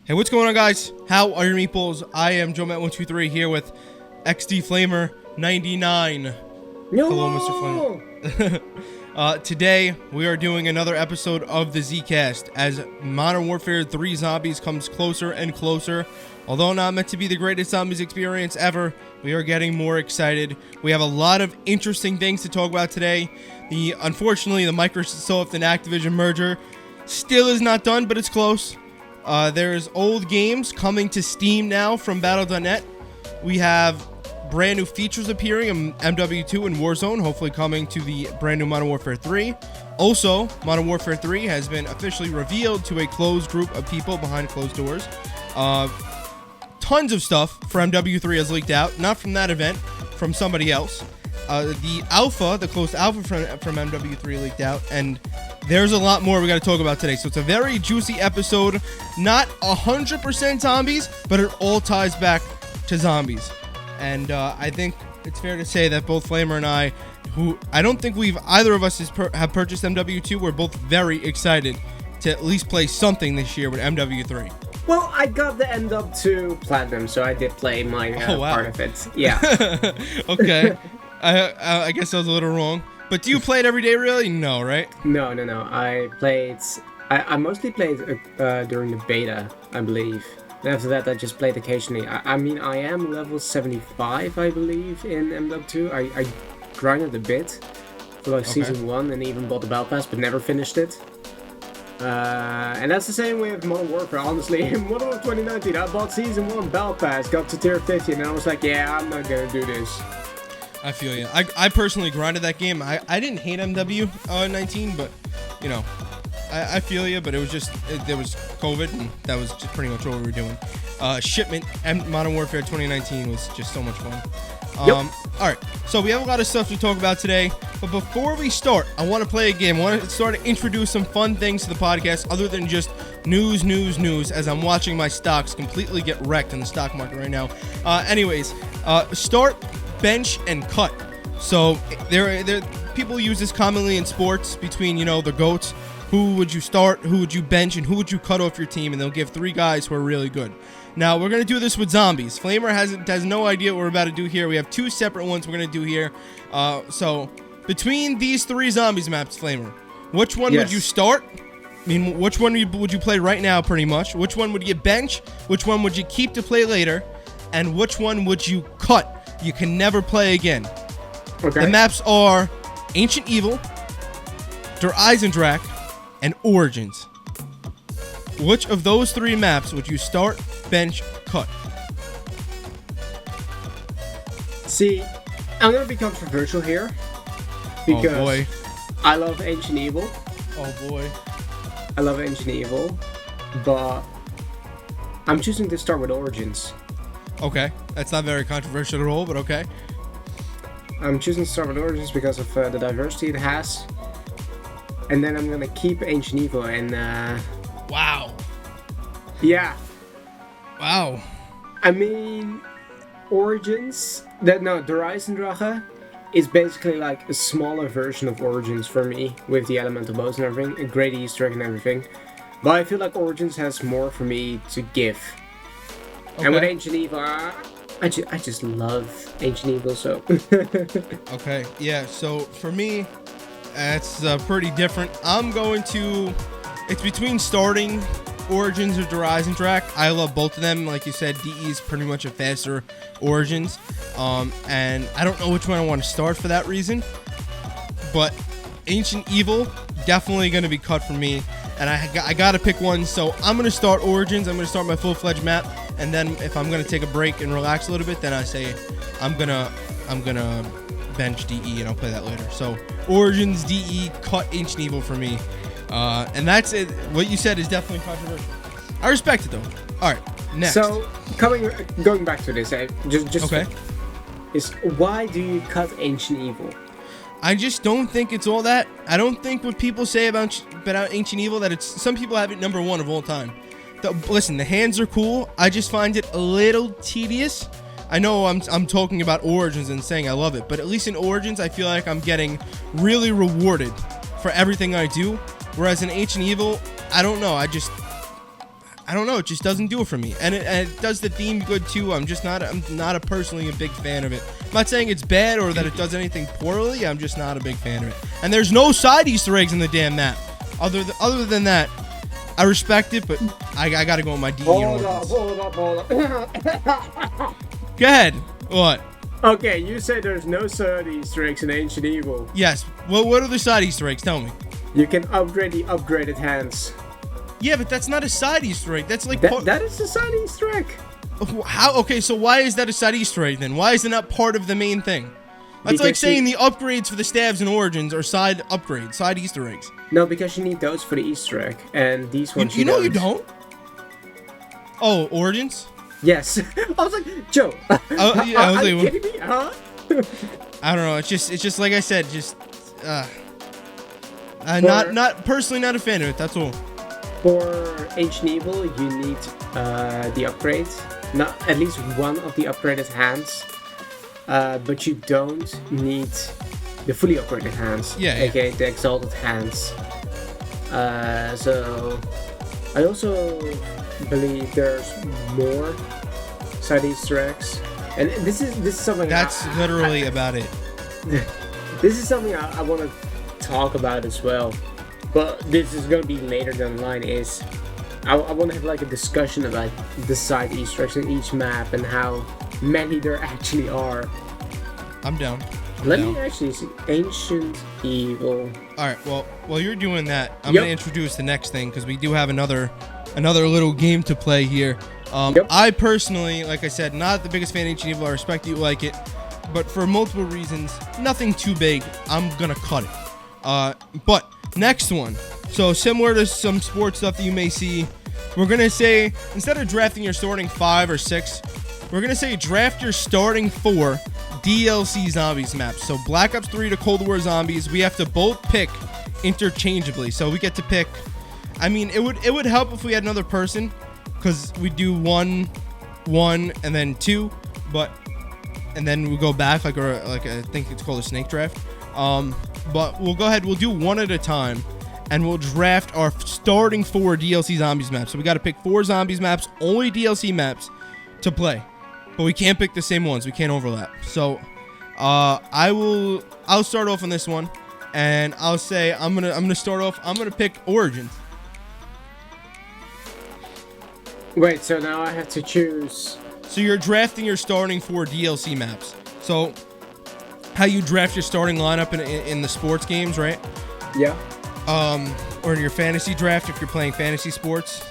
Hey, what's going on, guys? How are your meatballs? I am MW3 here with XD Flamer 99. No! Hello, Mr. Flamer. Today, we are doing another episode of the Zcast as Modern Warfare 3 Zombies comes closer and closer. Although not meant to be the greatest zombies experience ever, we are getting more excited. We have a lot of interesting things to talk about today. Unfortunately, the Microsoft and Activision merger still is not done, but it's close. There's old games coming to Steam now from Battle.net. We have brand new features appearing in MW2 and Warzone, hopefully coming to the brand new Modern Warfare 3. Also, Modern Warfare 3 has been officially revealed to a closed group of people behind closed doors. Tons of stuff for MW3 has leaked out, not from that event, from somebody else. The closed alpha from MW3 leaked out, and there's a lot more we got to talk about today. So it's a very juicy episode, not 100% zombies, but it all ties back to zombies. And I think it's fair to say that both Flamer and I, who I don't think either of us have purchased MW2, we're both very excited to at least play something this year with MW3. Well, I got the MW2 Platinum, so I did play my part of it. Yeah. Okay. I guess I was a little wrong. But do you play it every day, really? No, right? No. I mostly played during the beta, I believe. And after that, I just played occasionally. I mean, I am level 75, I believe, in MW2. I grinded a bit for like Season 1 and even bought the Battle Pass, but never finished it. And that's the same way with Modern Warfare, honestly. In Modern Warfare 2019, I bought Season 1 Battle Pass, got to tier 50, and I was like, yeah, I'm not gonna do this. I feel you. I personally grinded that game. I didn't hate MW19, but, you know, I feel you, but it was just, there was COVID, and that was just pretty much what we were doing. Shipment and Modern Warfare 2019 was just so much fun. Yep. Alright, so we have a lot of stuff to talk about today, but before we start, I want to play a game. I want to start to introduce some fun things to the podcast other than just news, as I'm watching my stocks completely get wrecked in the stock market right now. Start, bench, and cut. So there people use this commonly in sports between, you know, the GOATs. Who would you start, who would you bench, and who would you cut off your team? And they'll give 3 guys who are really good. Now, we're going to do this with zombies. Flamer has no idea what we're about to do here. We have 2 separate ones we're going to do here. So, between these 3 zombies maps, Flamer, which one would you start? I mean, which one would you play right now, pretty much? Which one would you bench? Which one would you keep to play later? And which one would you cut? You can never play again. Okay. The maps are Ancient Evil, Der Eisendrache, and Origins. Which of those 3 maps would you start, bench, cut? See, I'm gonna be controversial here because I love Ancient Evil. Oh boy. I love Ancient Evil, but I'm choosing to start with Origins. Okay, that's not very controversial at all, but okay. I'm choosing to start with Origins because of the diversity it has. And then I'm gonna keep Ancient Evil and Wow. Yeah. Wow. I mean, Origins, Der Eisendrache is basically like a smaller version of Origins for me, with the elemental bows and everything, a great Easter egg and everything. But I feel like Origins has more for me to give. Okay. And with Ancient Evil, I just love Ancient Evil, so. Okay, yeah, so for me, it's pretty different. It's between starting Origins or Der Eisendrache. I love both of them. Like you said, DE is pretty much a faster Origins. And I don't know which one I want to start for that reason. But Ancient Evil, definitely going to be cut for me. And I got to pick one. So I'm going to start Origins. I'm going to start my full-fledged map. And then if I'm going to take a break and relax a little bit, then I say I'm going to bench DE and I'll play that later. So Origins, DE, cut Ancient Evil for me. And that's it. What you said is definitely controversial. I respect it though. All right, next. So going back to this, just okay. Is why do you cut Ancient Evil? I just don't think it's all that. I don't think what people say about Ancient Evil that it's. Some people have it number 1 of all time. Listen, the hands are cool. I just find it a little tedious. I know I'm talking about Origins and saying I love it, but at least in Origins, I feel like I'm getting really rewarded for everything I do. Whereas in Ancient Evil, I don't know. I don't know. It just doesn't do it for me, and it does the theme good too. I'm not personally a big fan of it. I'm not saying it's bad or that it does anything poorly. I'm just not a big fan of it. And there's no side Easter eggs in the damn map. Other than that, I respect it, but I gotta go with my DE. Hold up. Go ahead. What? Okay, you say there's no side Easter eggs in Ancient Evil. Yes. Well, what are the side Easter eggs? Tell me. You can upgrade the upgraded hands. Yeah, but that's not a side Easter egg. That's like that is a side Easter egg. How? Okay, so why is that a side Easter egg then? Why is it not part of the main thing? That's like saying the upgrades for the stabs and origins are side upgrades, side Easter eggs. No, because you need those for the Easter egg, and these ones you know you don't. Oh, origins? Yes. I was like, Joe. Oh, yeah, are you kidding me? Huh? I don't know. It's just like I said. Not personally not a fan of it. That's all. For Ancient Evil, you need the upgrades. Not at least one of the upgraded hands. But you don't need the fully upgraded hands. Yeah. AKA the exalted hands. So I also believe there's more side Easter eggs, and this is something that's literally about it. This is something I want to talk about as well, but this is going to be later down the line. I want to have like a discussion about the side Easter eggs in each map and how many there actually are. I'm down. Let me actually see Ancient Evil. All right. Well, while you're doing that, I'm gonna introduce the next thing because we do have another little game to play here. I personally, like I said, not the biggest fan of Ancient Evil. I respect that you like it, but for multiple reasons, nothing too big. I'm gonna cut it. But next one. So similar to some sports stuff that you may see, we're gonna say instead of drafting your starting 5 or 6, we're gonna say draft your starting 4 DLC zombies maps. So Black Ops 3 to Cold War zombies, we have to both pick interchangeably. So we get to pick. I mean, it would help if we had another person, because we do one, and then 2, and then we go back like I think it's called a snake draft. But we'll go ahead. We'll do one at a time, and we'll draft our starting 4 DLC zombies maps. So we got to pick 4 zombies maps, only DLC maps to play. But we can't pick the same ones. We can't overlap. So, I'll start off on this one, and I'll say I'm gonna start off. I'm gonna pick Origins. Wait, so now I have to choose. So you're drafting your starting 4 DLC maps. So, how you draft your starting lineup in the sports games, right? Yeah. Or in your fantasy draft if you're playing fantasy sports.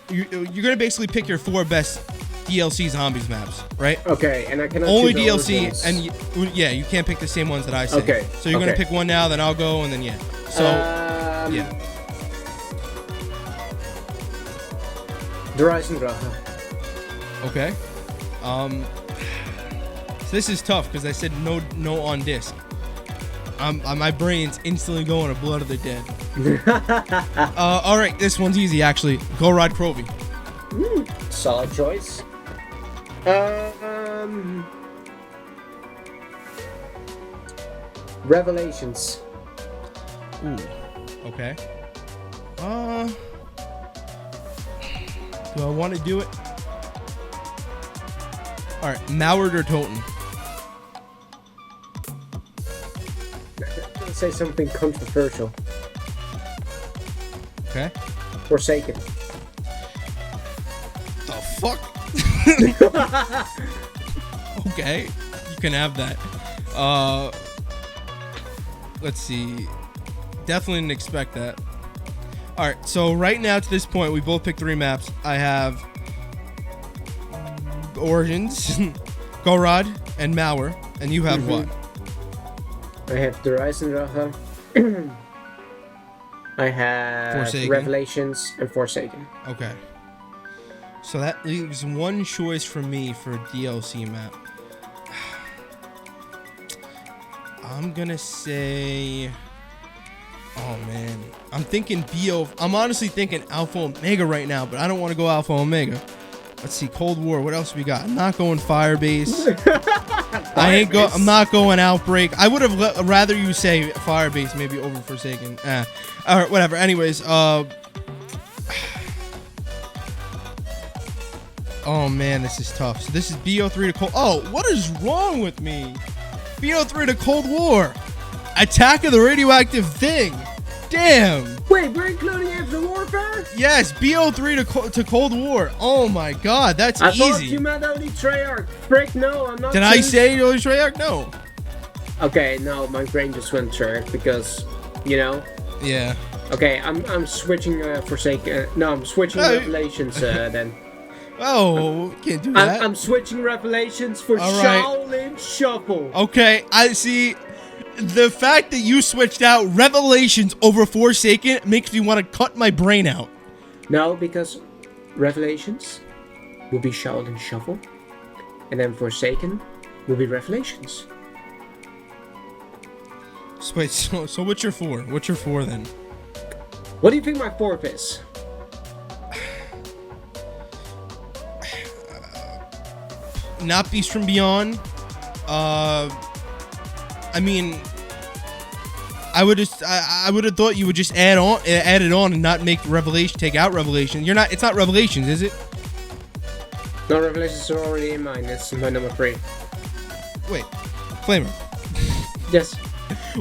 You're gonna basically pick your 4 best DLC zombies maps, right? Okay, and I cannot only choose DLC, origins. and you can't pick the same ones that I say. Okay. So you're gonna pick one now, then I'll go, and then So yeah. The Rise and Raha. Okay. So this is tough because I said no on disc. My brain's instantly going to Blood of the Dead. All right, this one's easy actually. Go Rod Crovey. Solid choice. Revelations. Ooh. Okay. Do I want to do it? All right, Mallard or Toten? Let's say something controversial. Okay. Forsaken. The fuck? Okay, you can have that. Let's see. Definitely didn't expect that. All right, so right now to this point, we both picked 3 maps. I have Origins, Gorod, and Mauer, and you have what? I have the Rise and Raha. I have Forsaken. Revelations and Forsaken. Okay. So that leaves one choice for me for a DLC map. I'm gonna say, oh man, I'm thinking I'm honestly thinking Alpha Omega right now, but I don't want to go Alpha Omega. Let's see, Cold War. What else we got? I'm not going Firebase. I'm not going Outbreak. I would have rather you say Firebase maybe over Forsaken. All right, whatever. Anyways, Oh man, this is tough. So this is BO3 to Cold. Oh, what is wrong with me? BO3 to Cold War. Attack of the Radioactive Thing. Damn. Wait, we're including Infinite Warfare? Yes, BO3 to Cold War. Oh my God, that's I easy. thought you meant only Treyarch. Frick, no, I'm not. Did I say only Treyarch? No. Okay, no, my brain just went Treyarch because, you know. Yeah. Okay, I'm switching Forsaken. No, I'm switching Revelations then. Oh, can't do that. I'm switching Revelations for All right. Shaolin Shuffle. Okay, I see. The fact that you switched out Revelations over Forsaken makes me want to cut my brain out. No, because Revelations will be Shaolin Shuffle, and then Forsaken will be Revelations. So wait, so what's your 4? What's your 4 then? What do you think my 4th is? Not Beast from Beyond. I mean, I would have thought you would just add it on and not make take out Revelation. It's not Revelations, is it? No, Revelations are already in mine. It's my number 3. Wait, Flamer. Yes.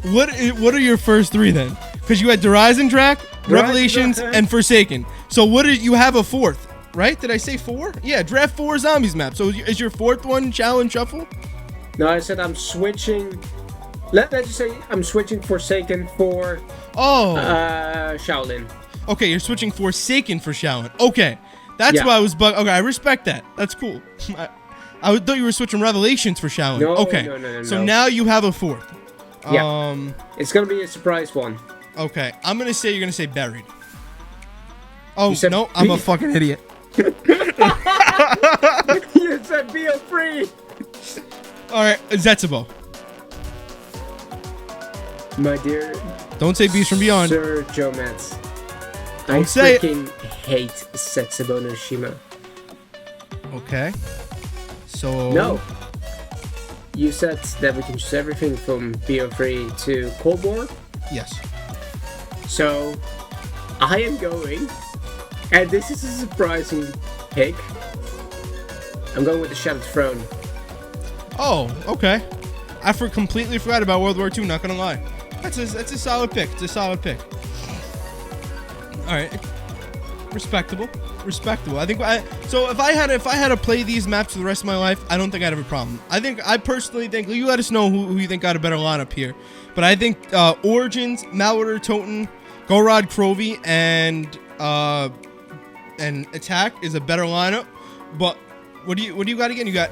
What are your first 3 then? Because you had Horizon Drac, Revelations, and Forsaken. So what did you have a 4th? Right? Did I say 4? Yeah, draft 4 zombies map. So is your 4th one Challenge Shuffle? No, I said I'm switching. Let's just say I'm switching Forsaken for Shaolin. Okay, you're switching Forsaken for Shaolin. Okay, that's why I was bug. Okay, I respect that. That's cool. I thought you were switching Revelations for Shaolin. No, okay, no. So now you have a 4th. Yeah. It's gonna be a surprise one. Okay, I'm gonna say you're gonna say Buried. Oh no, I'm B. a fucking idiot. You said BO3. All right, Zetsubo. My dear. Don't say Beast from Beyond. Sir Joe Metz. Don't say it. I freaking hate Setsubo no Shima. Okay. So. No. You said that we can choose everything from BO3 to Cold War. Yes. So, I am going, and this is a surprising pick. I'm going with the Shattered Throne. Oh, okay. I completely forgot about World War II. Not gonna lie. That's a solid pick. It's a solid pick. All right, respectable. I think so. If I had to play these maps for the rest of my life, I don't think I'd have a problem. I personally think you let us know who you think got a better lineup here. But I think Origins, Malwater, Toten, Gorod, Crovey, and Attack is a better lineup. But what do you got again? You got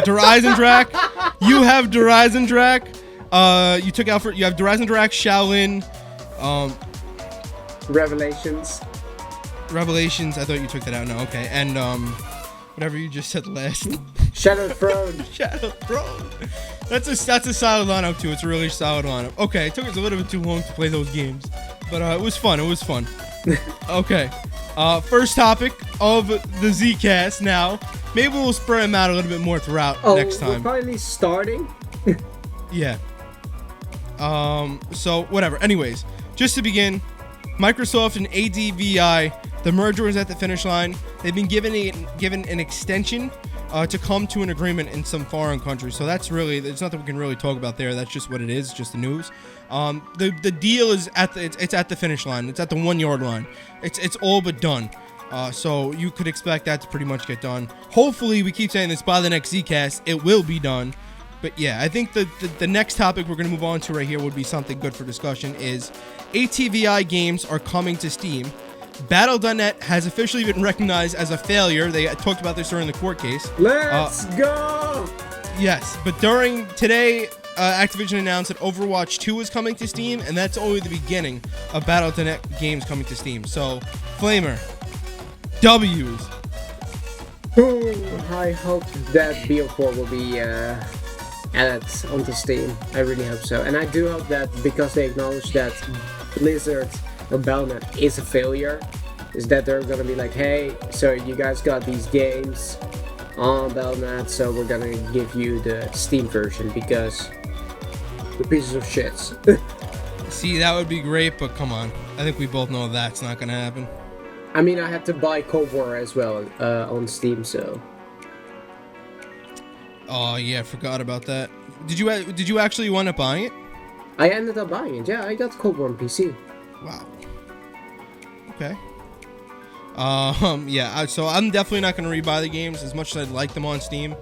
Horizon Drac. You have Horizon Drac. You took out you have Horizon Drac, Shaolin, Revelations. I thought you took that out. No, okay. And whatever you just said last. Shattered Throne. Shattered Throne. That's a solid lineup too. It's a really solid lineup. Okay, it took us a little bit too long to play those games, but it was fun. Okay. First topic of the Zcast now. Maybe we'll spread them out a little bit more throughout next time. We're finally starting. Yeah. So whatever. Anyways, just to begin, Microsoft and ATVI, the merger was at the finish line. They've been given an extension to come to an agreement in some foreign country. So there's nothing we can really talk about there. That's just what it is, just the news. The deal is it's at the finish line. It's at the 1 yard line. It's all but done. So you could expect that to pretty much get done. Hopefully, we keep saying this, by the next Zcast, it will be done. But yeah, I think the next topic we're going to move on to right here would be something good for discussion is ATVI games are coming to Steam. Battle.net has officially been recognized as a failure. They talked about this during the court case. Let's go! Yes, but during today, Activision announced that Overwatch 2 is coming to Steam, and that's only the beginning of Battle.net games coming to Steam. So, Flamer, W's. I hope that BO4 will be added onto Steam. I really hope so. And I do hope that because they acknowledge that Blizzard or Battle.net is a failure, is that they're gonna be like, hey, so you guys got these games on Battle.net, so we're gonna give you the Steam version because we're pieces of shits. See, that would be great, but come on. I think we both know that's not gonna happen. I mean, I have to buy Cold War as well on Steam, so. Oh yeah, forgot about that. Did you actually wind up buying it? I ended up buying it. Yeah, I got Cold War on PC. Wow. Okay. Yeah. So I'm definitely not gonna rebuy the games as much as I'd like them on Steam.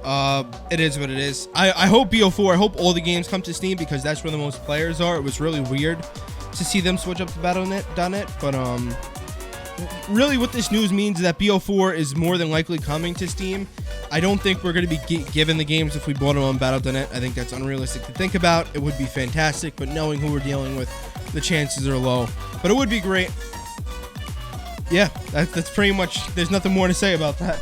It is what it is. I hope BO4. I hope all the games come to Steam because that's where the most players are. It was really weird to see them switch up to Battle.net, but really what this news means is that BO4 is more than likely coming to Steam. I don't think we're going to be given the games if we bought them on Battle.net. I think that's unrealistic to think about. It would be fantastic, but knowing who we're dealing with, the chances are low. But it would be great. Yeah, that's pretty much, there's nothing more to say about that.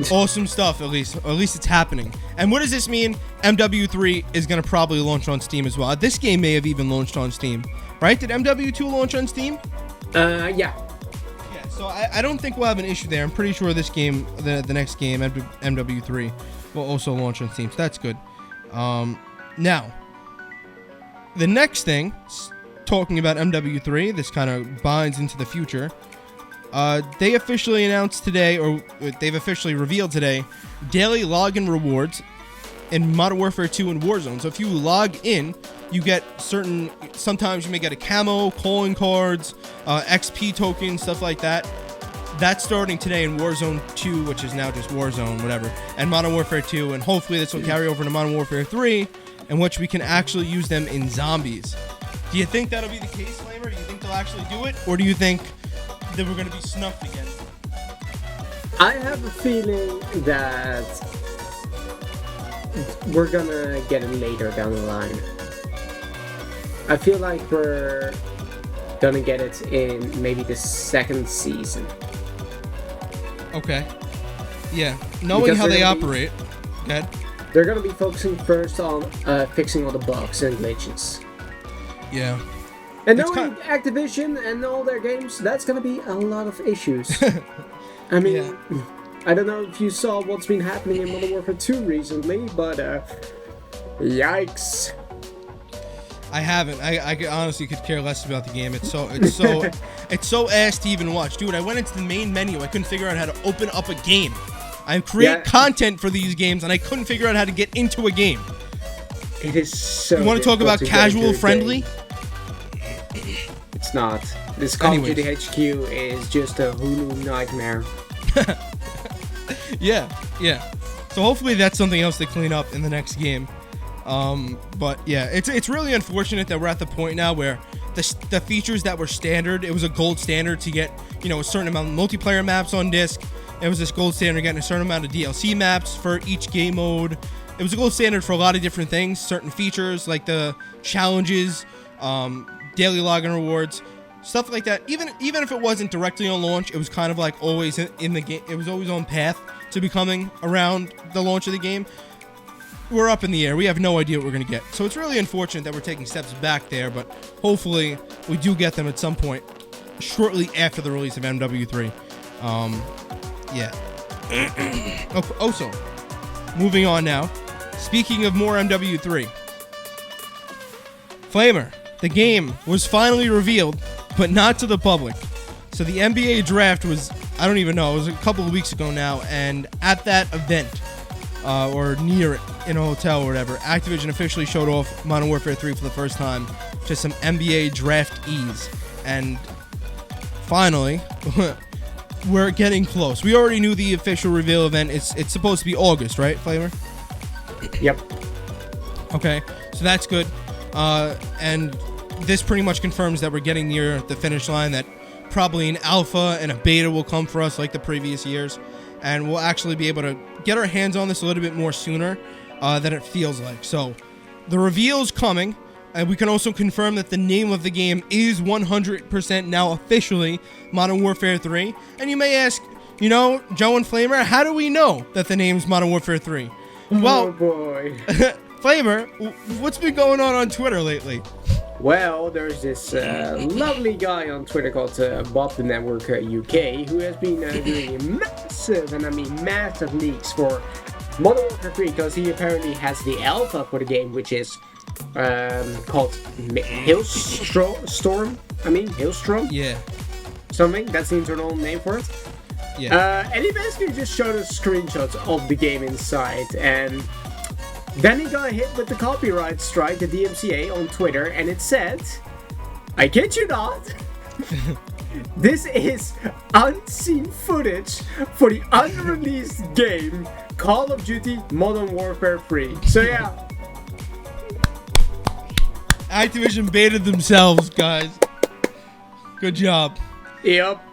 Awesome stuff, at least it's happening. And what does this mean? MW3 is going to probably launch on Steam as well. This game may have even launched on Steam, right? Did MW2 launch on Steam? Yeah. So I don't think we'll have an issue there. I'm pretty sure this game, the next game, MW3, will also launch on Steam. So that's good. Now, the next thing, talking about MW3, this kind of binds into the future. They officially announced today, or they've officially revealed today, daily login rewards in Modern Warfare 2 and Warzone. So if you log in, you get sometimes you may get a camo, calling cards, XP tokens, stuff like that. That's starting today in Warzone 2, which is now just Warzone, whatever, and Modern Warfare 2, and hopefully this will carry over to Modern Warfare 3, in which we can actually use them in zombies. Do you think that'll be the case, Flamer? Do you think they'll actually do it? Or do you think that we're going to be snuffed again? I have a feeling that we're gonna get it later down the line. I feel like we're gonna get it in maybe the second season. Okay. Yeah. Knowing how they operate. Good. They're gonna be focusing first on fixing all the bugs and glitches. Yeah. And knowing Activision and all their games, that's gonna be a lot of issues. I mean, yeah. I don't know if you saw what's been happening in Modern Warfare 2 recently, but yikes. I haven't. I honestly could care less about the game. It's so ass to even watch, dude. I went into the main menu. I couldn't figure out how to open up a game. I create content for these games, and I couldn't figure out how to get into a game. It is so. You want to talk about casual friendly? It's not. This Call of Duty HQ is just a Hulu nightmare. Yeah. So hopefully that's something else to clean up in the next game. But yeah, it's really unfortunate that we're at the point now where the features that were standard, it was a gold standard to get, a certain amount of multiplayer maps on disc. It was this gold standard getting a certain amount of DLC maps for each game mode. It was a gold standard for a lot of different things, certain features like the challenges, daily login rewards, stuff like that. Even if it wasn't directly on launch, it was kind of like always in the game. It was always on path to becoming around the launch of the game. We're up in the air. We have no idea what we're going to get. So it's really unfortunate that we're taking steps back there, but hopefully we do get them at some point shortly after the release of MW3. Yeah. Also, moving on now. Speaking of more MW3. Flamer, the game was finally revealed, but not to the public. So the NBA draft was, I don't even know, it was a couple of weeks ago now, and at that event, or near it, in a hotel or whatever, Activision officially showed off Modern Warfare 3 for the first time to some NBA draftees. And finally, we're getting close. We already knew the official reveal event. It's supposed to be August, right, Flamer? Yep. Okay, so that's good. And this pretty much confirms that we're getting near the finish line, that probably an alpha and a beta will come for us like the previous years. And we'll actually be able to get our hands on this a little bit more sooner than it feels like. So the reveal's coming, and we can also confirm that the name of the game is 100% now officially Modern Warfare 3. And you may ask, Joe and Flamer, how do we know that the name's Modern Warfare 3? Well, oh boy. Flamer, what's been going on Twitter lately? Well, there's this lovely guy on Twitter called Bob the Network UK who has been doing massive leaks for Modern Warfare 3 because he apparently has the alpha for the game, which is called Hailstorm. Yeah. something. That's the internal name for it. Yeah. And he basically just showed us screenshots of the game inside, and then he got hit with the copyright strike, the DMCA, on Twitter, and it said, I kid you not, this is unseen footage for the unreleased game Call of Duty Modern Warfare 3. So yeah. Activision baited themselves, guys. Good job. Yep.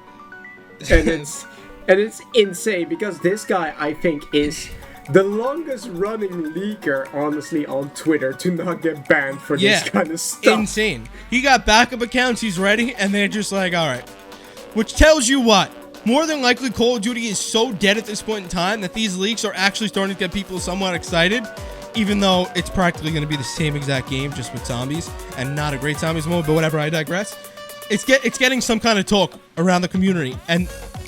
And it's insane because this guy, I think, is the longest running leaker, honestly, on Twitter to not get banned for this kind of stuff. Insane. He got backup accounts, he's ready, and they're just like, alright. Which tells you what? More than likely, Call of Duty is so dead at this point in time that these leaks are actually starting to get people somewhat excited, even though it's practically going to be the same exact game, just with zombies, and not a great zombies mode, but whatever, I digress. It's getting some kind of talk around the community, and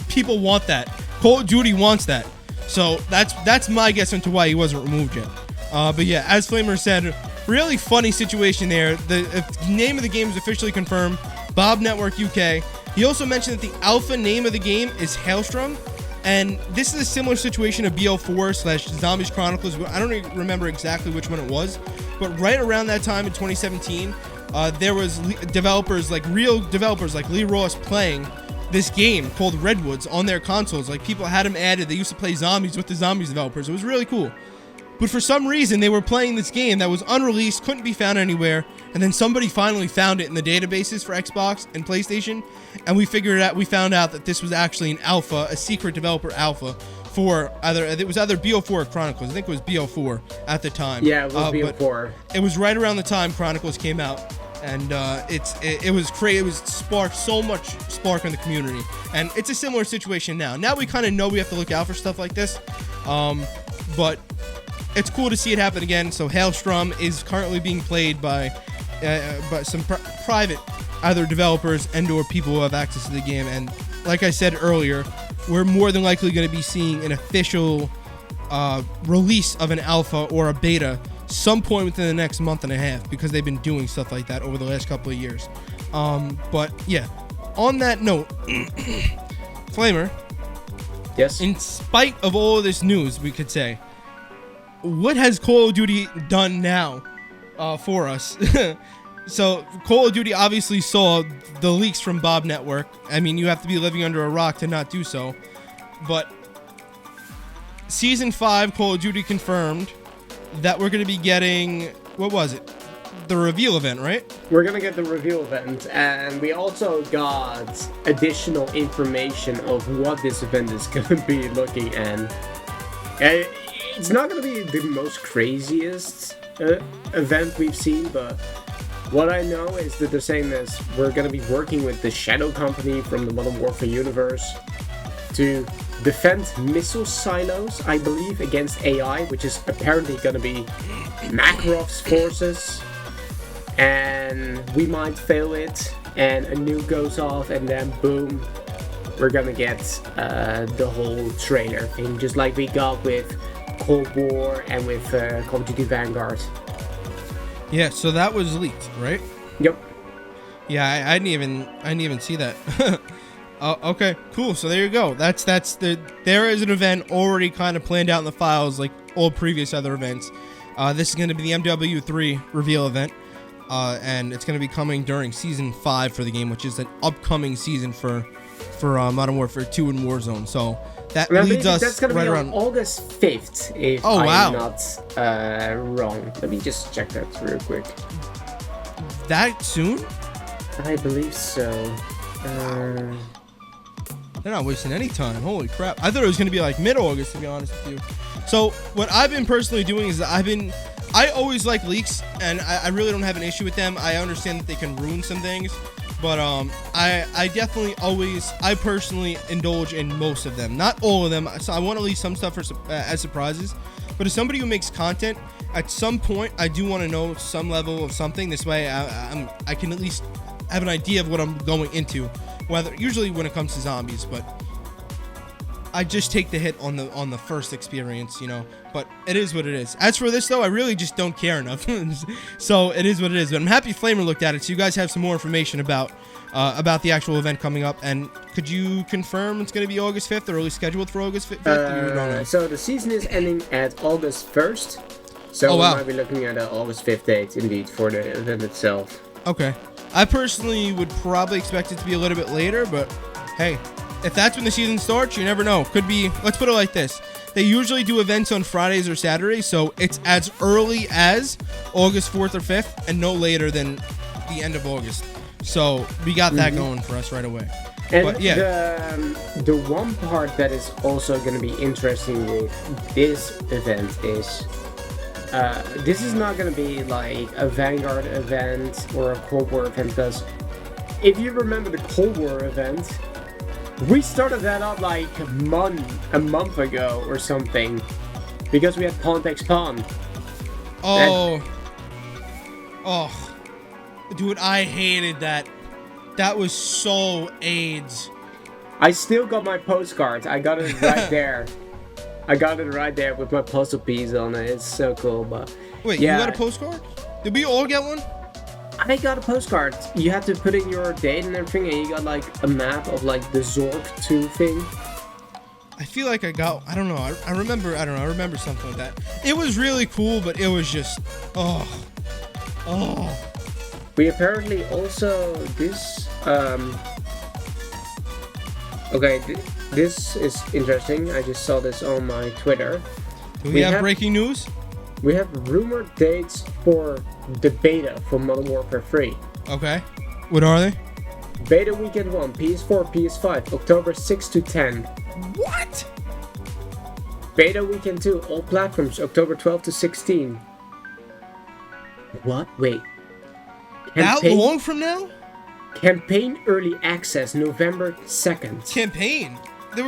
people want that. Call of Duty wants that. So that's my guess into why he wasn't removed yet. But yeah, as Flamer said, really funny situation there. The name of the game is officially confirmed, Bob Network UK. He also mentioned that the alpha name of the game is Hailstorm, and this is a similar situation to BO4/Zombies Chronicles. I don't even remember exactly which one it was, but right around that time in 2017, there was real developers like Lee Ross playing this game called Redwoods on their consoles. Like, people had them added. They used to play zombies with the zombies developers. It was really cool. But for some reason, they were playing this game that was unreleased, couldn't be found anywhere, and then somebody finally found it in the databases for Xbox and PlayStation, and we found out that this was actually an alpha, a secret developer alpha for it was either BO4 or Chronicles. I think it was BO4 at the time. Yeah, it was BO4. It was right around the time Chronicles came out. And it was crazy. It was sparked so much spark in the community, and it's a similar situation now. Now we kind of know we have to look out for stuff like this, but it's cool to see it happen again. So Hailstorm is currently being played by some private either developers and/or people who have access to the game. And like I said earlier, we're more than likely going to be seeing an official release of an alpha or a beta some point within the next month and a half, because they've been doing stuff like that over the last couple of years. But yeah, on that note, Flamer, yes, in spite of all of this news, we could say, what has Call of Duty done now for us? So Call of Duty obviously saw the leaks from Bob Network. I mean, you have to be living under a rock to not do so, but Season 5 Call of Duty confirmed that we're going to be getting, what was it? The reveal event, right? We're going to get the reveal event, and we also got additional information of what this event is going to be looking at. It's not going to be the most craziest event we've seen, but what I know is that they're saying this, we're going to be working with the Shadow Company from the Modern Warfare universe to defend missile silos, I believe, against AI, which is apparently going to be Makarov's forces. And we might fail it, and a nuke goes off, and then boom, we're going to get the whole trailer thing, just like we got with Cold War and with Call of Duty Vanguard. Yeah, so that was leaked, right? Yep. Yeah, I didn't even see that. Okay, cool. So there you go. There is an event already kind of planned out in the files, like all previous other events. This is going to be the MW3 reveal event, and it's going to be coming during Season 5 for the game, which is an upcoming season for Modern Warfare 2 and Warzone. So that leads us that's going to be around August 5th, if I'm not wrong. Let me just check that real quick. That soon? I believe so. They're not wasting any time. Holy crap. I thought it was going to be like mid-August, to be honest with you. So what I've been personally doing is I always like leaks, and I really don't have an issue with them. I understand that they can ruin some things, but I definitely I personally indulge in most of them. Not all of them. So I want to leave some stuff as surprises. But as somebody who makes content, at some point, I do want to know some level of something. This way, I can at least have an idea of what I'm going into. Usually when it comes to zombies, but I just take the hit on the first experience, you know. But it is what it is. As for this though, I really just don't care enough. So it is what it is. But I'm happy Flamer looked at it, so you guys have some more information about about the actual event coming up. And could you confirm it's going to be August 5th, or at least scheduled for August 5th? You don't know. So the season is ending at August 1st. So we might be looking at an August 5th date, indeed, for the event itself. Okay. I personally would probably expect it to be a little bit later, but hey, if that's when the season starts, you never know. Could be, let's put it like this. They usually do events on Fridays or Saturdays, so it's as early as August 4th or 5th and no later than the end of August. So we got that going for us right away. And but, yeah. the one part that is also going to be interesting with this event is this is not going to be like a Vanguard event or a Cold War event, because if you remember the Cold War event, we started that up like a month ago or something, because we had Pontex Pond. Oh, dude, I hated that. That was so AIDS. I still got my postcards. I got it right there. I got it right there with my postal piece on it. It's so cool. But wait, yeah. You got a postcard? Did we all get one? I got a postcard. You have to put in your date and everything, and you got like a map of like the Zork 2 thing. I feel like I got, I don't know. I remember something like that. It was really cool, but it was just, We apparently also, this, okay, this is interesting. I just saw this on my Twitter. Do we have breaking news? We have rumored dates for the beta for Modern Warfare 3. Okay. What are they? Beta Weekend 1, PS4, PS5, October 6 to 10. What? Beta Weekend 2, all platforms, October 12 to 16. What? Wait. That long from now? Campaign Early Access, November 2nd. Campaign? There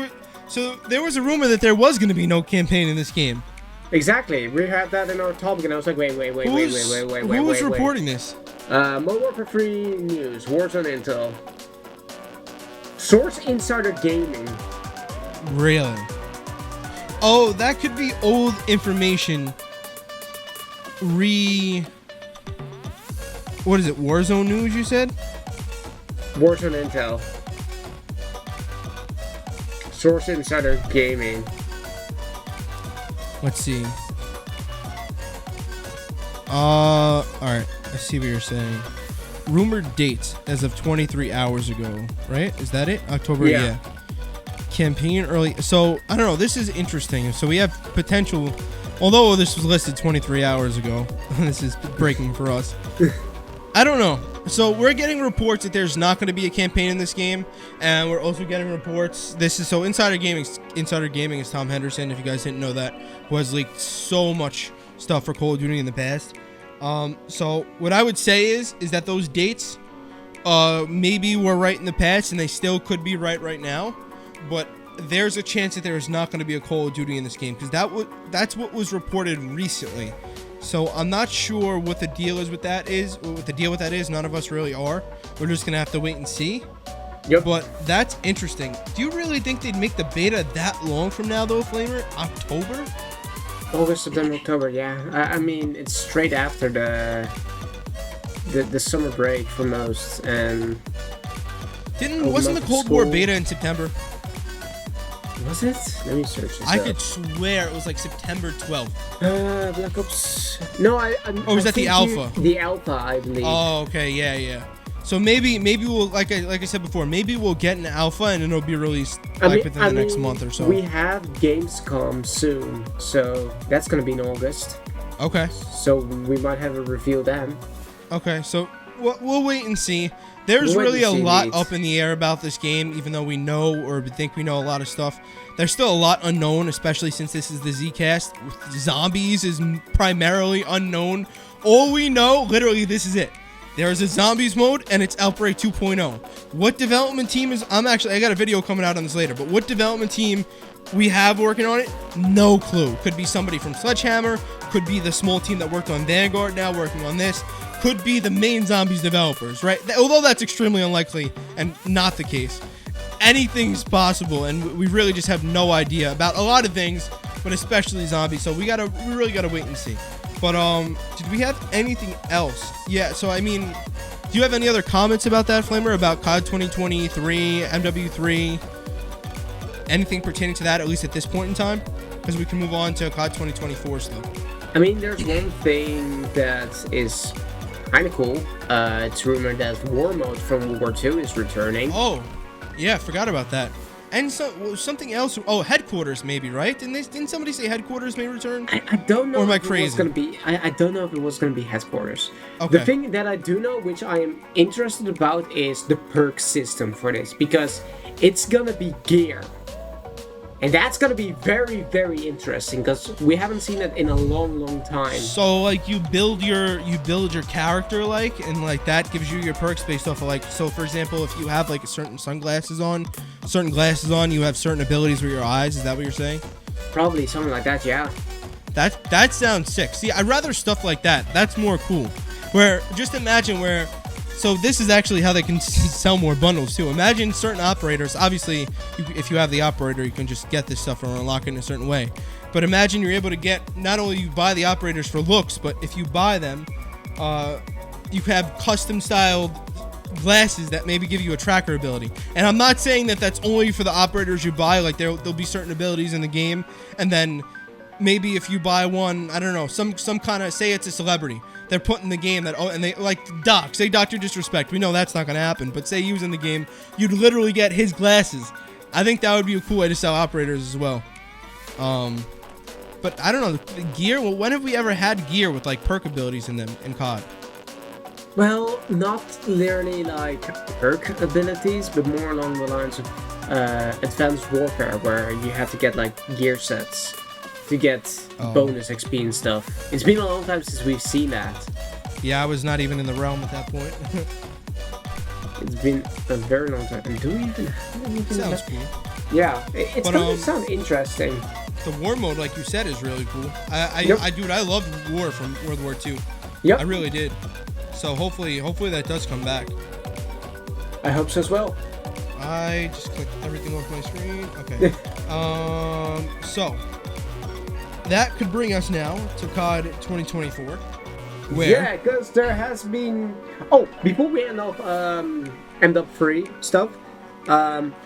was a rumor that there was going to be no campaign in this game. Exactly. We had that in our topic, and I was like, wait. Who's reporting this? Modern Warfare 3 news, Warzone intel. Source Insider Gaming. Really? Oh, that could be old information. What is it? Warzone news, you said? Warzone intel. Source Insider Gaming. Let's see. Alright. I see what you're saying. Rumored dates as of 23 hours ago, right? Is that it? October? Yeah. Campaign early. So, I don't know. This is interesting. So, we have potential. Although this was listed 23 hours ago. This is breaking for us. I don't know. So, we're getting reports that there's not going to be a campaign in this game. And we're also getting reports. Insider Gaming is Tom Henderson, if you guys didn't know that, who has leaked so much stuff for Call of Duty in the past. So what I would say is that those dates maybe were right in the past, and they still could be right now, but there's a chance that there is not going to be a Call of Duty in this game, because that's what was reported recently. So I'm not sure what the deal with that is. None of us really are. We're just gonna have to wait and see. Yep. But that's interesting. Do you really think they'd make the beta that long from now, though, Flamer? October? August, September, October, yeah. I mean, it's straight after the summer break for most, and... Wasn't the Cold War beta in September? Was it? Let me search this I up. could swear it was like September 12th. Black Ops... No, was that the alpha? The alpha, I believe. Oh, okay, yeah. So maybe we'll, like I said before, maybe we'll get an alpha and it'll be released within the next month or so. We have Gamescom soon, so that's gonna be in August. Okay. So we might have a reveal then. Okay, so we'll wait and see. There's really a lot up in the air about this game, even though we know or think we know a lot of stuff. There's still a lot unknown, especially since this is the Zcast. Zombies is primarily unknown. All we know, literally, this is it. There is a zombies mode, and it's Outbreak 2.0. What development team is... I got a video coming out on this later, but what development team we have working on it? No clue. Could be somebody from Sledgehammer. Could be the small team that worked on Vanguard now working on this. Could be the main zombies developers, right? Although that's extremely unlikely and not the case. Anything's possible, and we really just have no idea about a lot of things, but especially zombies. So we really gotta wait and see. But did we have anything else? Yeah, so I mean, Do you have any other comments about that, Flamer, about COD 2023, MW3, anything pertaining to that, at least at this point in time? Because we can move on to COD 2024 stuff. I mean, there's one thing that is kind of cool. It's rumored that War Mode from World War II is returning. Oh, yeah, I forgot about that. And something else. Oh, headquarters maybe, right? Didn't somebody say headquarters may return? I don't know. Or am I if it crazy? was gonna be. I don't know if it was going to be headquarters. Okay. The thing that I do know, which I am interested about, is the perk system for this, because it's gonna be gear. And that's gonna be very, very interesting because we haven't seen it in a long, long time. So like you build your character like, and like that gives you your perks based off of like. So for example, if you have like certain glasses on, you have certain abilities with your eyes. Is that what you're saying? Probably something like that, yeah. That sounds sick. See, I'd rather stuff like that. That's more cool. Where just imagine where. So this is actually how they can sell more bundles too. Imagine certain operators. Obviously, if you have the operator, you can just get this stuff or unlock it in a certain way. But imagine you're able to get, not only you buy the operators for looks, but if you buy them, you have custom styled glasses that maybe give you a tracker ability. And I'm not saying that that's only for the operators you buy. Like there'll be certain abilities in the game, and then maybe if you buy one, I don't know, some kind of, say it's a celebrity. They're put in the game that, and they like Doc. Say Dr. Disrespect. We know that's not gonna happen. But say he was in the game, you'd literally get his glasses. I think that would be a cool way to sell operators as well. But I don't know, the gear. Well, when have we ever had gear with like perk abilities in them in COD? Well, not literally like perk abilities, but more along the lines of Advanced Warfare, where you have to get like gear sets to get bonus XP and stuff. It's been a long time since we've seen that. Yeah, I was not even in the realm at that point. It's been a very long time. And do we even have anything? Sounds cool. Yeah, it's going to sound interesting. The war mode, like you said, is really cool. I loved war from World War II. Yep. I really did. So hopefully that does come back. I hope so as well. I just clicked everything off my screen. Okay. So that could bring us now to COD 2024. Where? Yeah, because there has been. Oh, before we end off MW3 stuff,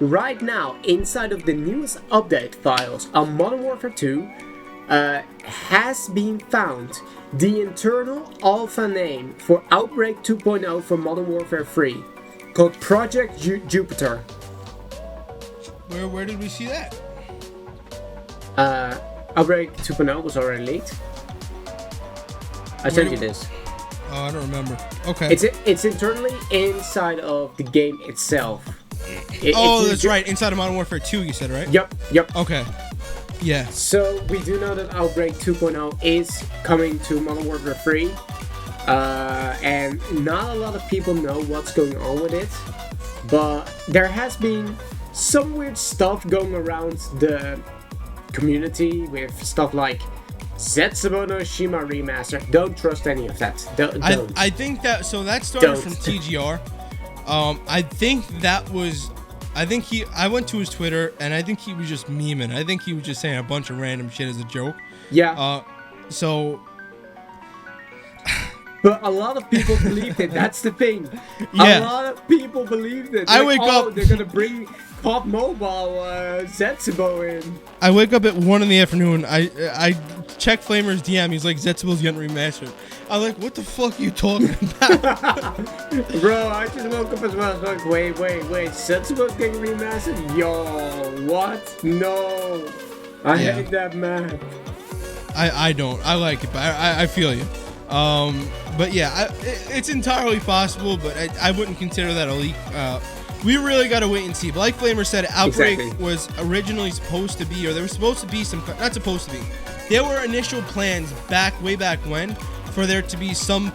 right now inside of the newest update files on Modern Warfare 2, has been found the internal alpha name for Outbreak 2.0 for Modern Warfare 3, called Project Jupiter. Where did we see that? Outbreak 2.0 was already leaked. I sent you this. Oh, I don't remember. Okay. It's internally inside of the game itself. That's right. Inside of Modern Warfare 2, you said, right? Yep. Okay. Yeah. So we do know that Outbreak 2.0 is coming to Modern Warfare 3. And not a lot of people know what's going on with it. But there has been some weird stuff going around the community with stuff like Zetsubo no Shima remaster. Don't trust any of that. Don't. I think that, so that started from TGR. I went to his Twitter and I think he was just memeing. I think he was just saying a bunch of random shit as a joke. Yeah. But a lot of people believed it. That's the thing. Yeah. A lot of people believed it. I wake up. They're gonna bring Pop Mobile Zetsubo in. I wake up at 1 in the afternoon. I check Flamer's DM. He's like, Zetsubo's getting remastered. I'm like, what the fuck are you talking about? Bro, I just woke up as well. I was like, wait. Zetsubo's getting remastered? Yo, what? No. I hate that map. I don't. I like it, but I feel you. But yeah, it's entirely possible, but I wouldn't consider that a leak. We really got to wait and see. But like Flamer said, Outbreak was originally supposed to be, or there was supposed to be some, not supposed to be. There were initial plans way back when, for there to be some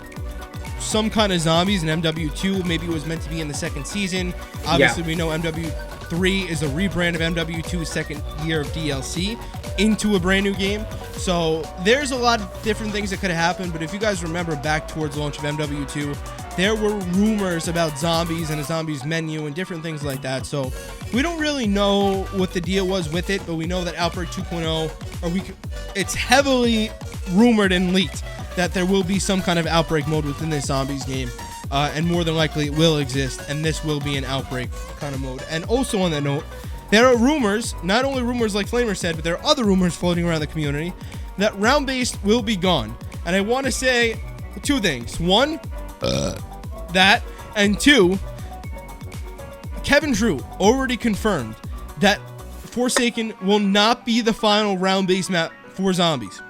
kind of zombies in MW2. Maybe it was meant to be in the second season. Obviously, we know MW3 is a rebrand of MW2's second year of DLC into a brand new game. So there's a lot of different things that could have happened. But if you guys remember back towards the launch of MW2, there were rumors about zombies and a zombies menu and different things like that. So we don't really know what the deal was with it, but we know that Outbreak 2.0, it's heavily rumored and leaked that there will be some kind of Outbreak mode within this zombies game. and more than likely it will exist, and this will be an Outbreak kind of mode. And also on that note, there are rumors, not only rumors like Flamer said, but there are other rumors floating around the community that round-based will be gone. And I want to say two things. One, that, and two, Kevin Drew already confirmed that Forsaken will not be the final round-based map for zombies.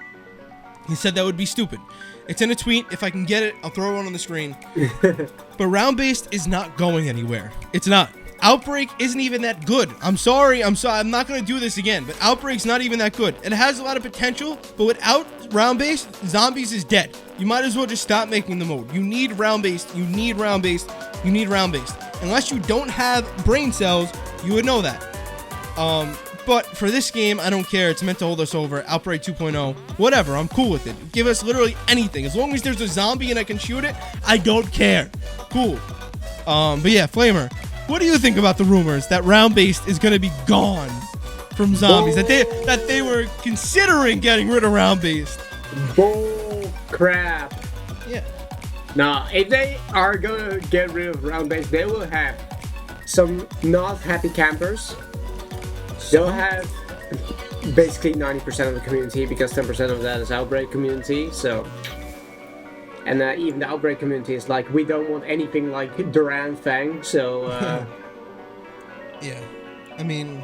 He said that would be stupid. It's in a tweet. If I can get it, I'll throw it on the screen. But round-based is not going anywhere. It's not. Outbreak isn't even that good. I'm sorry. I'm not going to do this again, but Outbreak's not even that good. It has a lot of potential, but without round-based, zombies is dead. You might as well just stop making the mode. You need round-based. You need round-based. You need round-based. Unless you don't have brain cells, you would know that. But for this game, I don't care. It's meant to hold us over. Outbreak 2.0, whatever. I'm cool with it. Give us literally anything. As long as there's a zombie and I can shoot it, I don't care. Cool. But yeah, Flamer, what do you think about the rumors that round-based is going to be gone from zombies? That they were considering getting rid of round-based. Bull crap. Yeah. Nah, if they are going to get rid of round-based, they will have some not happy campers. They'll have basically 90% of the community, because 10% of that is Outbreak community, so... And even the Outbreak community is like, we don't want anything like Duran Fang, so... Yeah. I mean...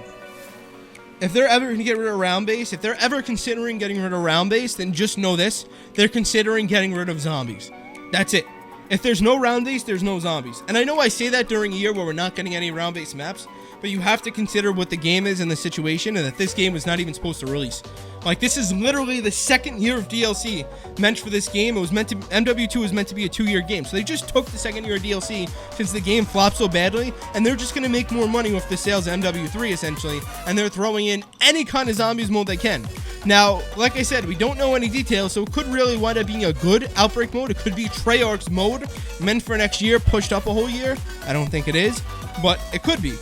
If they're ever going to get rid of round base, if they're ever considering getting rid of round base, then just know this. They're considering getting rid of zombies. That's it. If there's no round base, there's no zombies. And I know I say that during a year where we're not getting any round base maps, but you have to consider what the game is and the situation, and that this game was not even supposed to release. Like, this is literally the second year of DLC meant for this game. It was meant to, MW2 was meant to be a 2-year game. So they just took the second year of DLC since the game flopped so badly, and they're just going to make more money off the sales of MW3 essentially, and they're throwing in any kind of zombies mode they can. Now, like I said, we don't know any details, so it could really wind up being a good Outbreak mode. It could be Treyarch's mode, meant for next year, pushed up a whole year. I don't think it is, but it could be.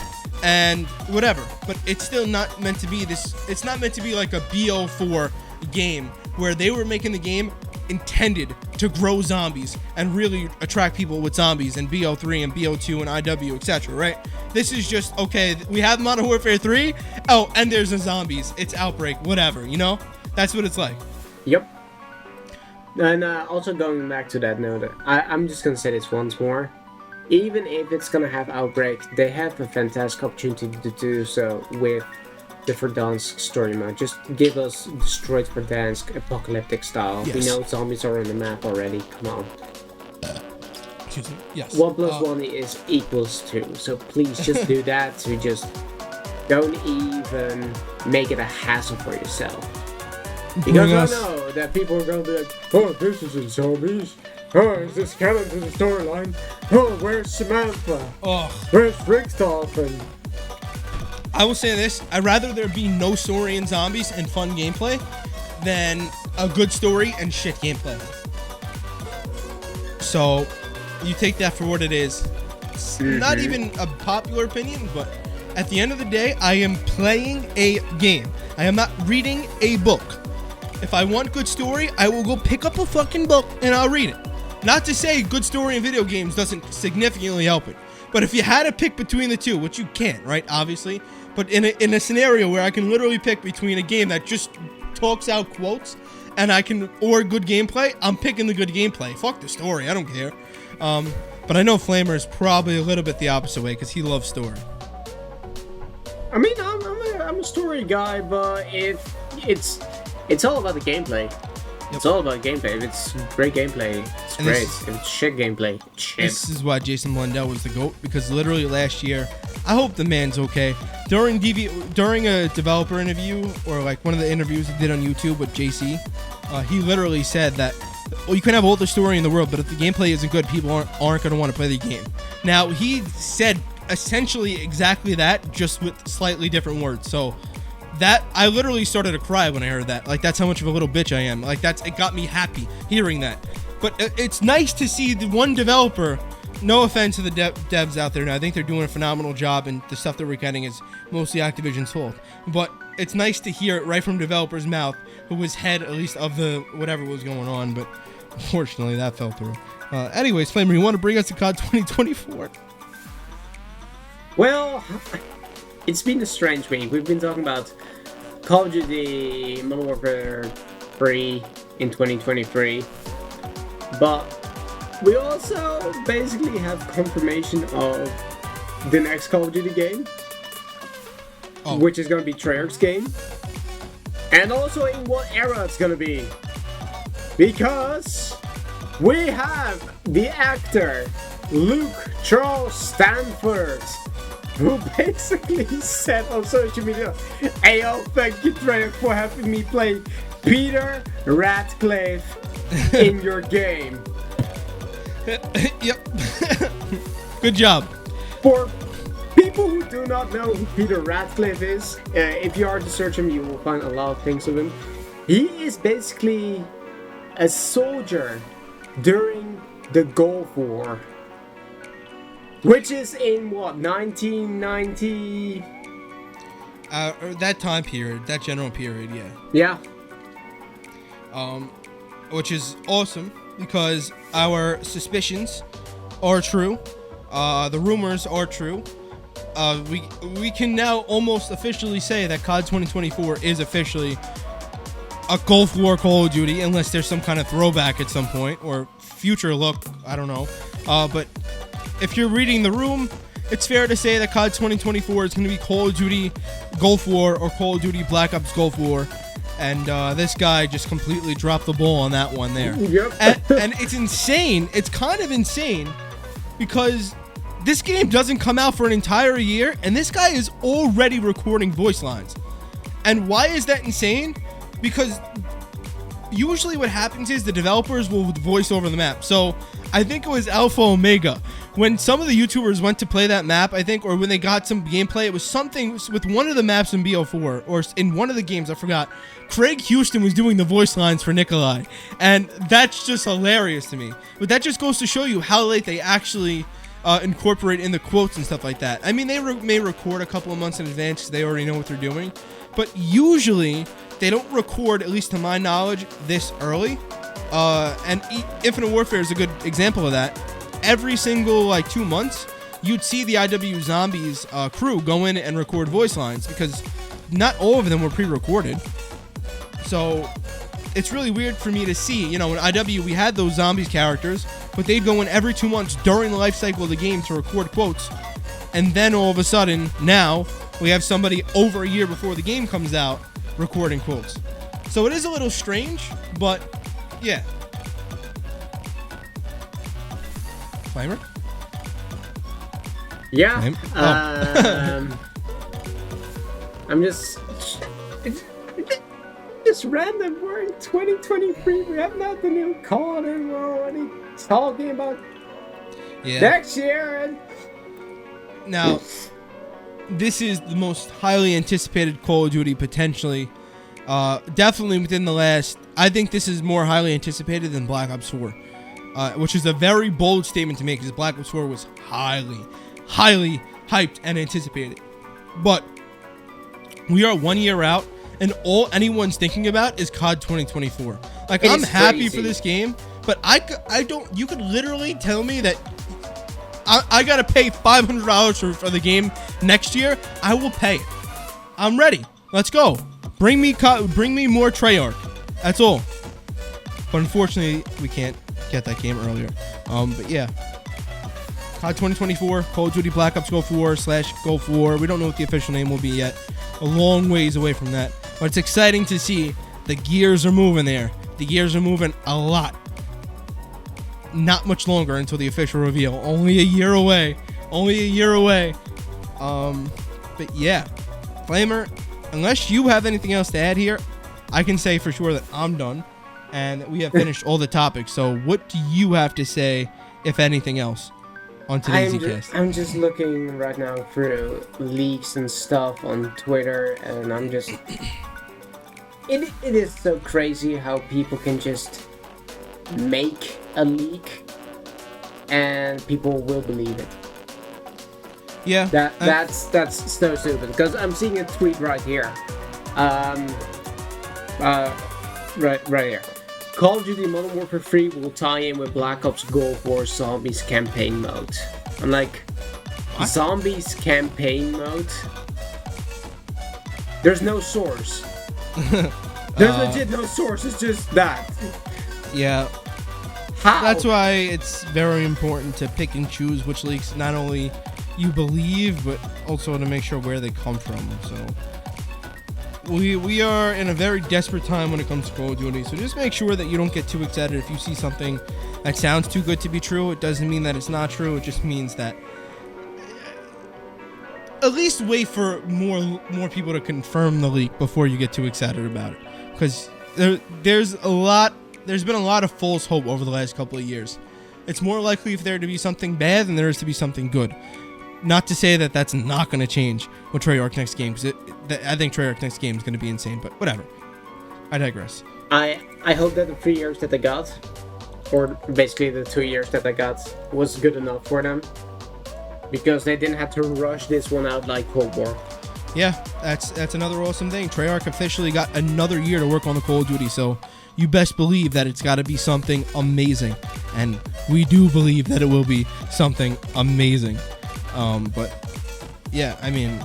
And whatever, but it's still not meant to be this. It's not meant to be like a BO4 game where they were making the game intended to grow zombies and really attract people with zombies and BO3 and BO2 and IW, etc. Right? This is just, okay, we have Modern Warfare 3. Oh, and there's the zombies. It's Outbreak, whatever, you know? That's what it's like. Yep. And also going back to that note, I'm just gonna say this once more. Even if it's gonna have Outbreak, they have a fantastic opportunity to do so with the Verdansk story mode. Just give us Destroyed Verdansk apocalyptic style. Yes. We know zombies are on the map already. Come on. Excuse me. Yes. 1 + 1 is equals 2. So please just do that. So just don't even make it a hassle for yourself. Because I know that people are gonna be like, oh, this isn't zombies. Oh, is this canon to the storyline? Oh, where's Samantha? Oh. Where's Rickstoff? And I will say this, I'd rather there be no story in zombies and fun gameplay than a good story and shit gameplay. So, you take that for what it is. It's not even a popular opinion, but at the end of the day, I am playing a game. I am not reading a book. If I want good story, I will go pick up a fucking book and I'll read it. Not to say good story in video games doesn't significantly help it. But if you had to pick between the two, which you can't, right, obviously, but in a scenario where I can literally pick between a game that just talks out quotes and or good gameplay, I'm picking the good gameplay. Fuck the story, I don't care. But I know Flamer is probably a little bit the opposite way because he loves story. I mean, I'm a story guy, but if it's all about the gameplay. Yep. It's all about gameplay. If it's great gameplay, it's and great. If it's shit gameplay, it's shit. This is why Jason Blundell was the GOAT, because literally last year, I hope the man's okay. During a developer interview, or like one of the interviews he did on YouTube with JC, he literally said that, well, you can have all the story in the world, but if the gameplay isn't good, people aren't going to want to play the game. Now, he said essentially exactly that, just with slightly different words. So that, I literally started to cry when I heard that. Like, that's how much of a little bitch I am. Like, it got me happy hearing that. But it's nice to see the one developer, no offense to the devs out there, and I think they're doing a phenomenal job, and the stuff that we're getting is mostly Activision's fault. But it's nice to hear it right from developer's mouth, who was head, at least, of the whatever was going on. But Unfortunately, that fell through. Anyways, Flamer, you want to bring us to COD 2024? Well, it's been a strange week. We've been talking about Call of Duty Modern Warfare 3 in 2023, but we also basically have confirmation of the next Call of Duty game, which is going to be Treyarch's game, and also in what era it's going to be, because we have the actor Luke Charles Stanford, who basically said on social media, "Hey yo, thank you Treyarch for having me play Peter Ratcliffe in your game." Yep. Good job. For people who do not know who Peter Ratcliffe is, if you are to search him, you will find a lot of things of him. He is basically a soldier during the Gulf War, which is in what, 1990? That time period, that general period, Yeah. Which is awesome because our suspicions are true. The rumors are true. We can now almost officially say that COD 2024 is officially a Gulf War Call of Duty, unless there's some kind of throwback at some point or future look. I don't know. But if you're reading the room, it's fair to say that COD 2024 is going to be Call of Duty Gulf War or Call of Duty Black Ops Gulf War. And this guy just completely dropped the ball on that one there. Yep. And it's insane. It's kind of insane because this game doesn't come out for an entire year, and this guy is already recording voice lines. And why is that insane? Because usually what happens is the developers will voice over the map. So I think it was Alpha Omega. When some of the YouTubers went to play that map, I think, or when they got some gameplay, it was something with one of the maps in BO4, or in one of the games, I forgot. Craig Houston was doing the voice lines for Nikolai. And that's just hilarious to me. But that just goes to show you how late they actually incorporate in the quotes and stuff like that. I mean, they may record a couple of months in advance because they already know what they're doing. But usually, they don't record, at least to my knowledge, this early. And Infinite Warfare is a good example of that. Every single 2 months, you'd see the IW Zombies crew go in and record voice lines because not all of them were pre-recorded. So it's really weird for me to see, in IW we had those Zombies characters, but they'd go in every 2 months during the life cycle of the game to record quotes. And then all of a sudden, now we have somebody over a year before the game comes out recording quotes. So it is a little strange, but yeah. Flamer? Yeah. I'm just random. We're in 2023. We have not the new COD, and we're already talking about next year. And now, this is the most highly anticipated Call of Duty potentially. Definitely within the last. I think this is more highly anticipated than Black Ops 4. Which is a very bold statement to make because Black Ops 4 was highly hyped and anticipated. But we are 1 year out, and all anyone's thinking about is COD 2024. I'm happy for this game, but I don't. You could literally tell me that I gotta pay $500 for the game next year. I will pay it. I'm ready. Let's go. Bring me more Treyarch. That's all. But unfortunately, we can't get that game earlier. But yeah, COD 2024, Call of Duty Black Ops Gulf War / Gulf War. We don't know what the official name will be yet. A long ways away from that, but it's exciting to see the gears are moving there. The gears are moving a lot. Not much longer until the official reveal. Only a year away. But yeah, Flamer, unless you have anything else to add here, I can say for sure that I'm done. And we have finished all the topics. So what do you have to say, if anything else, on today's Zcast? I'm just looking right now through leaks and stuff on Twitter, and I'm just... It is so crazy how people can just make a leak, and people will believe it. Yeah. That's so stupid, because I'm seeing a tweet right here. Right here. Call of Duty Modern Warfare 3 will tie in with Black Ops Cold War Zombies campaign mode. I'm like, what? Zombies campaign mode? There's no source. There's legit no source, it's just that. Yeah. How? That's why it's very important to pick and choose which leaks not only you believe, but also to make sure where they come from. So we are in a very desperate time when it comes to Call of Duty. So just make sure that you don't get too excited if you see something that sounds too good to be true. It doesn't mean that it's not true. It just means that at least wait for more people to confirm the leak before you get too excited about it. Because there's been a lot of false hope over the last couple of years. It's more likely for there to be something bad than there is to be something good. Not to say that that's not going to change with Treyarch next game, because I think Treyarch next game is going to be insane, but whatever. I digress. I hope that the 3 years that they got, or basically the 2 years that they got, was good enough for them. Because they didn't have to rush this one out like Cold War. Yeah, that's another awesome thing. Treyarch officially got another year to work on the Call of Duty, so you best believe that it's got to be something amazing. And we do believe that it will be something amazing. But yeah, I mean,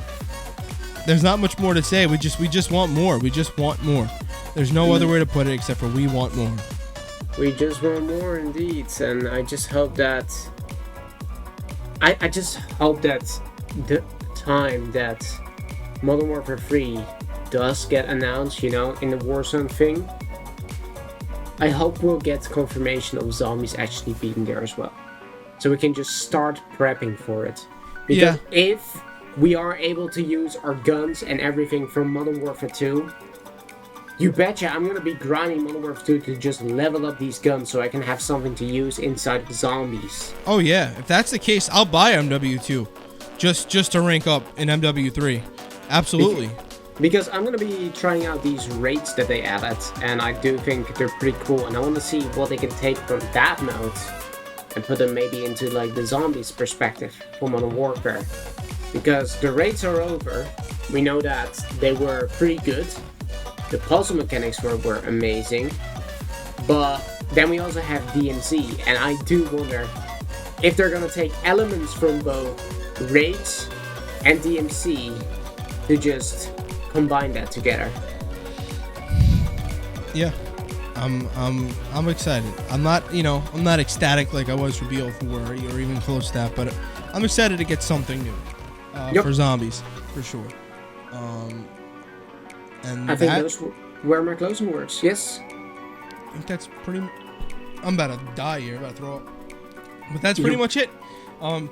there's not much more to say. We just want more. We just want more. There's no other way to put it except for we want more. We just want more indeed, and I just hope that I just hope that the time that Modern Warfare 3 does get announced, in the Warzone thing, I hope we'll get confirmation of zombies actually being there as well. So we can just start prepping for it. Because if we are able to use our guns and everything from Modern Warfare 2, you betcha I'm gonna be grinding Modern Warfare 2 to just level up these guns so I can have something to use inside the zombies. Oh yeah, if that's the case, I'll buy MW2 just to rank up in MW3. Absolutely. Because I'm gonna be trying out these raids that they added, and I do think they're pretty cool, and I want to see what they can take from that mode and put them maybe into like the zombies perspective for Modern Warfare. Because the raids are over, we know that they were pretty good, the puzzle mechanics were amazing, but then we also have DMC, and I do wonder if they're gonna take elements from both raids and DMC to just combine that together. Yeah, I'm excited. I'm not ecstatic like I was for BO4 or even close to that, but I'm excited to get something new for zombies for sure. And I think those were my closing words. Yes. I think that's pretty. I'm about to die here. I'm about to throw up. But that's pretty much it.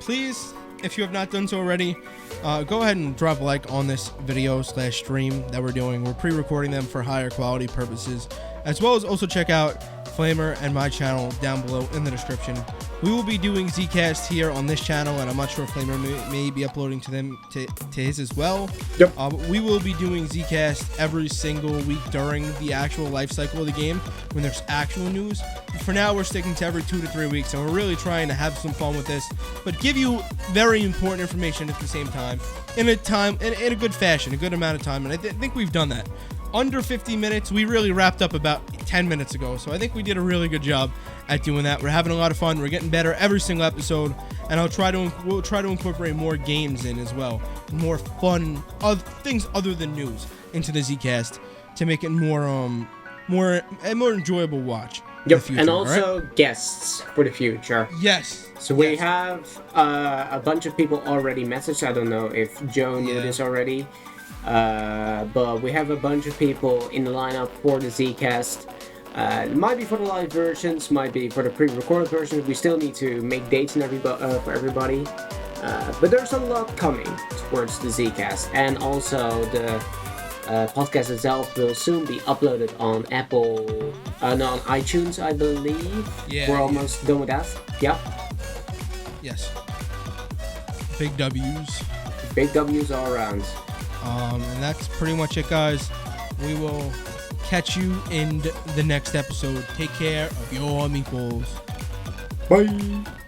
Please, if you have not done so already, go ahead and drop a like on this video / stream that we're doing. We're pre-recording them for higher quality purposes, as well as also check out Flamer and my channel down below in the description. We will be doing Zcast here on this channel, and I'm not sure if Flamer may be uploading to them to his as well. Yep. But we will be doing Zcast every single week during the actual life cycle of the game when there's actual news. For now, we're sticking to every 2 to 3 weeks, and we're really trying to have some fun with this, but give you very important information at the same time in a good fashion, a good amount of time, and I think we've done that. Under 50 minutes. We really wrapped up about 10 minutes ago, so I think we did a really good job at doing that. We're having a lot of fun. We're getting better every single episode, and we'll try to incorporate more games in as well, more fun things other than news into the Zcast to make it more enjoyable watch. Yep, future, and also guests for the future. Yes. So we have a bunch of people already messaged. I don't know if Joe knew this already. But we have a bunch of people in the lineup for the Zcast. Might be for the live versions, might be for the pre-recorded versions. We still need to make dates and for everybody. But there's a lot coming towards the Zcast, and also the podcast itself will soon be uploaded on on iTunes, I believe. Yeah, we're almost done with that. Yeah. Yes. Big W's. Big W's all around. And that's pretty much it, guys. We will catch you in the next episode. Take care of your meatballs. Bye.